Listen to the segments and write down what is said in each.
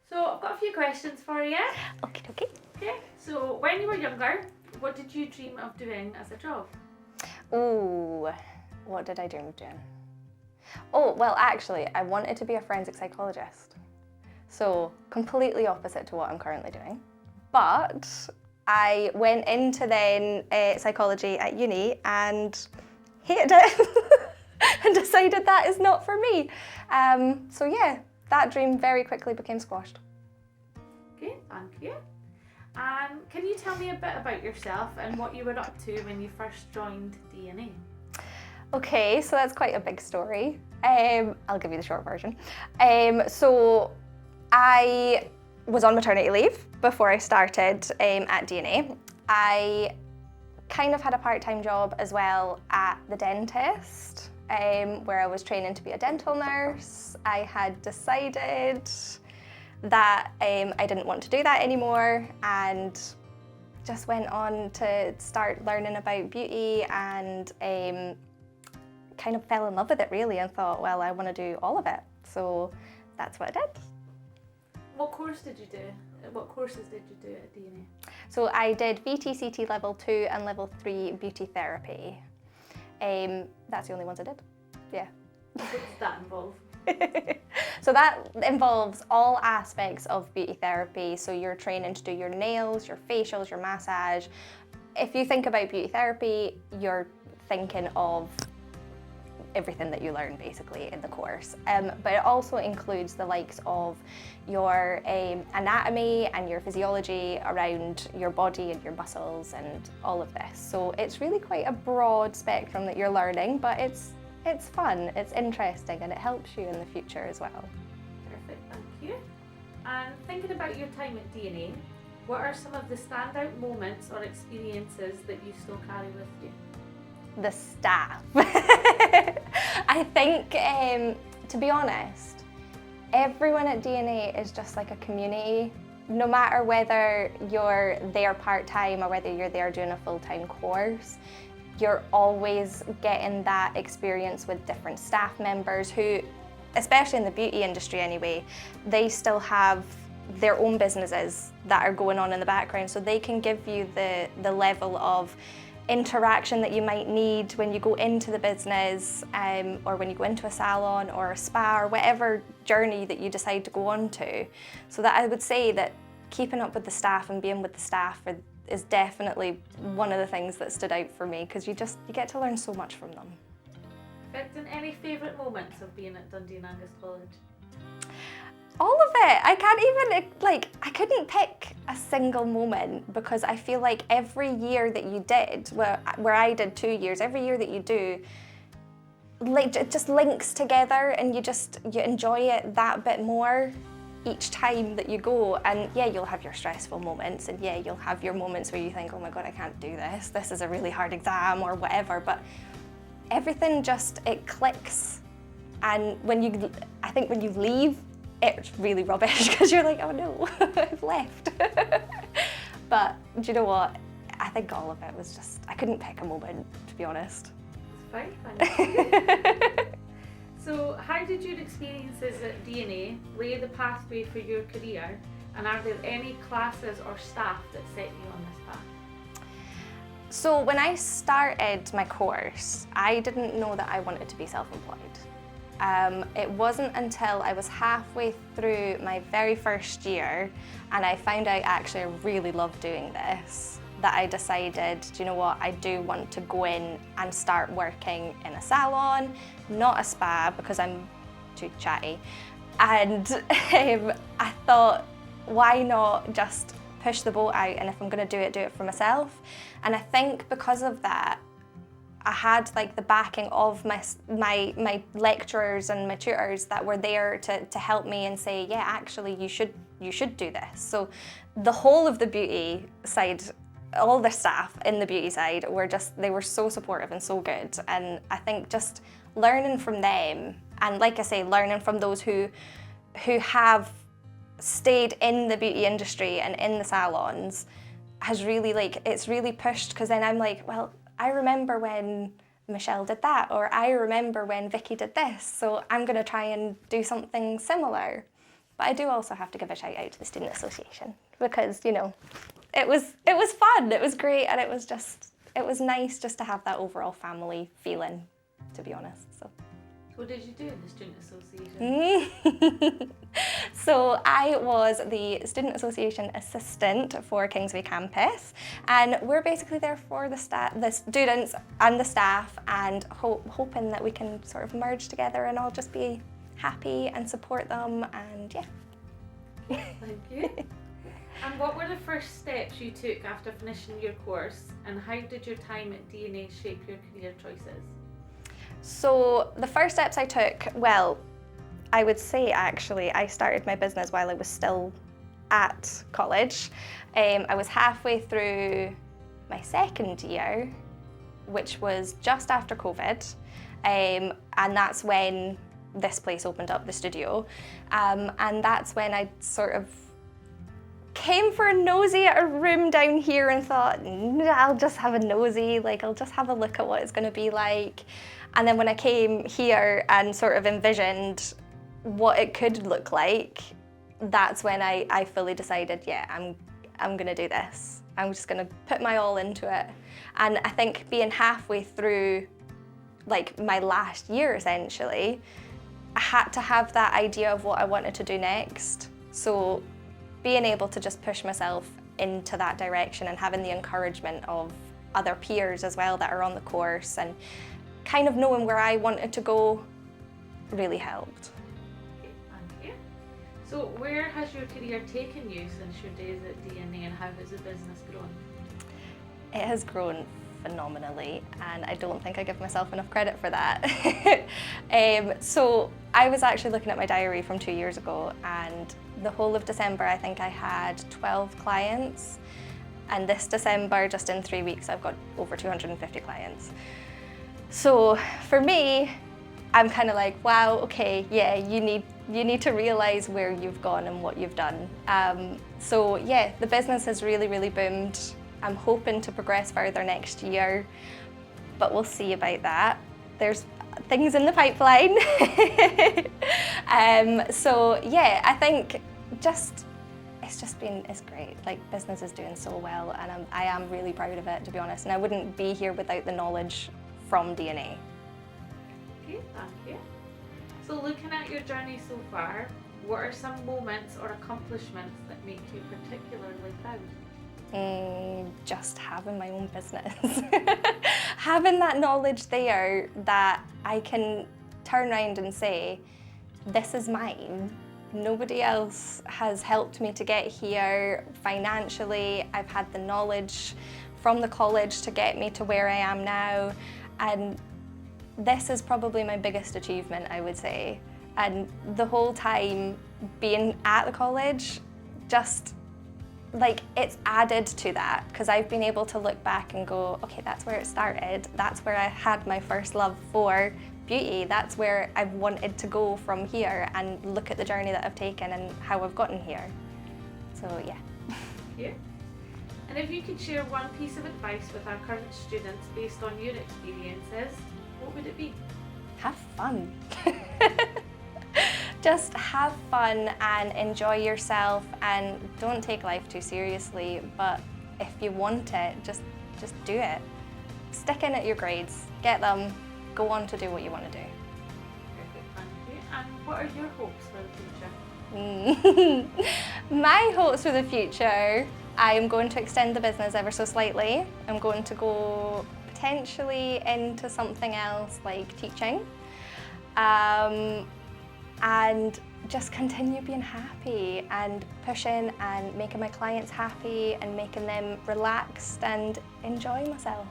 So I've got a few questions for you. Okie dokie. Okay. So when you were younger, what did you dream of doing as a job? Ooh, what did I dream of doing? Oh, well, actually, I wanted to be a forensic psychologist. So completely opposite to what I'm currently doing. But I went into then psychology at uni and hated it and decided that is not for me. So yeah, that dream very quickly became squashed. Okay, thank you. Can you tell me a bit about yourself and what you were up to when you first joined DNA? Okay, so that's quite a big story. I'll give you the short version. So I was on maternity leave before I started at DNA. I kind of had a part-time job as well at the dentist, where I was training to be a dental nurse. I had decided that I didn't want to do that anymore and just went on to start learning about beauty and kind of fell in love with it really and thought, well, I want to do all of it. So that's what I did. What course did you do? What courses did you do at DNA? So I did VTCT level 2 and level 3 beauty therapy. That's the only ones I did. Yeah. What does that involve? So that involves all aspects of beauty therapy. So you're training to do your nails, your facials, your massage. If you think about beauty therapy, you're thinking of everything that you learn basically in the course. But it also includes the likes of your anatomy and your physiology around your body and your muscles and all of this. So it's really quite a broad spectrum that you're learning, but it's fun, it's interesting, and it helps you in the future as well. Perfect, thank you. And thinking about your time at DNA, what are some of the standout moments or experiences that you still carry with you? The staff. I think, to be honest, everyone at DNA is just like a community. No matter whether you're there part-time or whether you're there doing a full-time course, you're always getting that experience with different staff members who, especially in the beauty industry anyway, they still have their own businesses that are going on in the background, so they can give you the level of interaction that you might need when you go into the business or when you go into a salon or a spa or whatever journey that you decide to go on to. So that I would say that keeping up with the staff and being with the staff is definitely one of the things that stood out for me, because you get to learn so much from them. Perfect. And any favourite moments of being at Dundee and Angus College? All of it. I can't even, I couldn't pick a single moment, because I feel like every year that you did, where I did 2 years, every year that you do, it just links together and you enjoy it that bit more each time that you go. And yeah, you'll have your stressful moments, and yeah, you'll have your moments where you think, oh my God, I can't do this. This is a really hard exam or whatever, but everything it clicks. And I think when you leave, it's really rubbish because you're like, oh no, I've left. But do you know what? I think all of it was just, I couldn't pick a moment, to be honest. It's fine, thank you. So how did your experiences at DNA lay the pathway for your career, and are there any classes or staff that set you on this path? So when I started my course, I didn't know that I wanted to be self-employed. It wasn't until I was halfway through my very first year and I found out actually I really love doing this, that I decided, do you know what, I do want to go in and start working in a salon, not a spa because I'm too chatty. And I thought, why not just push the boat out, and if I'm going to do it for myself. And I think because of that, I had like the backing of my lecturers and my tutors that were there to help me and say, yeah, actually you should do this. So the whole of the beauty side, all the staff in the beauty side they were so supportive and so good. And I think just learning from them, and like I say, learning from those who have stayed in the beauty industry and in the salons has really it's really pushed, because then I'm like, well, I remember when Michelle did that, or I remember when Vicky did this, so I'm going to try and do something similar. But I do also have to give a shout out to the Student Association because, you know, it was fun, it was great, and it was nice just to have that overall family feeling, to be honest. So what did you do in the Student Association? So I was the Student Association assistant for Kingsway campus, and we're basically there for the students and the staff, and hoping that we can sort of merge together and all just be happy and support them, and yeah. Thank you. And what were the first steps you took after finishing your course, and how did your time at D&A shape your career choices? So the first steps I took, well, I would say actually I started my business while I was still at college. I was halfway through my second year, which was just after COVID, and that's when this place opened up, the studio, and that's when I sort of came for a nosy at a room down here and thought, I'll just have a nosy, like I'll just have a look at what it's going to be like. And then when I came here and sort of envisioned what it could look like, that's when I fully decided, yeah, I'm going to do this. I'm just going to put my all into it. And I think being halfway through like my last year essentially, I had to have that idea of what I wanted to do next. So being able to just push myself into that direction and having the encouragement of other peers as well that are on the course and kind of knowing where I wanted to go really helped. Okay, thank you. So where has your career taken you since your days at D&A, and how has the business grown? It has grown phenomenally, and I don't think I give myself enough credit for that. So I was actually looking at my diary from 2 years ago, and the whole of December I think I had 12 clients, and this December, just in 3 weeks, I've got over 250 clients. So for me, I'm kind of like, wow, okay, yeah, you need to realize where you've gone and what you've done. So yeah, the business has really, really boomed. I'm hoping to progress further next year, but we'll see about that. There's things in the pipeline. So yeah, I think it's great. Like, business is doing so well, and I am really proud of it, to be honest. And I wouldn't be here without the knowledge from D&A. Okay, thank you. So looking at your journey so far, what are some moments or accomplishments that make you particularly proud? Just having my own business. Having that knowledge there that I can turn around and say, this is mine. Nobody else has helped me to get here financially. I've had the knowledge from the college to get me to where I am now. And this is probably my biggest achievement, I would say. And the whole time being at the college, just like, it's added to that, because I've been able to look back and go, okay, that's where it started. That's where I had my first love for beauty. That's where I've wanted to go from here, and look at the journey that I've taken and how I've gotten here. So yeah. Yeah. And if you could share one piece of advice with our current students based on your experiences, what would it be? Have fun. Just have fun and enjoy yourself, and don't take life too seriously, but if you want it, just do it. Stick in at your grades, get them, go on to do what you want to do. Perfect, thank you. And what are your hopes for the future? My hopes for the future, I am going to extend the business ever so slightly. I'm going to go potentially into something else like teaching. And just continue being happy and pushing and making my clients happy and making them relaxed and enjoy myself.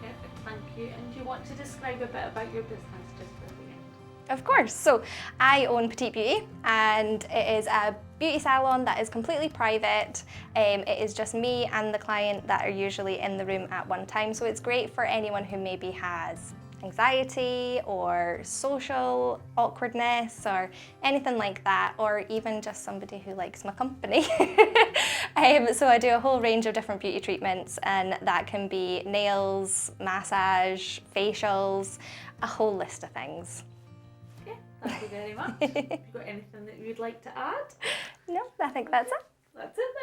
Perfect, thank you. And do you want to describe a bit about your business just for the end? Of course. So I own Petite Beauty, and it is a beauty salon that is completely private. It is just me and the client that are usually in the room at one time. So it's great for anyone who maybe has anxiety or social awkwardness or anything like that, or even just somebody who likes my company. So I do a whole range of different beauty treatments, and that can be nails, massage, facials, a whole list of things. Okay, Thank you very much. Have you got anything that you'd like to add? No, I think that's it. That's it.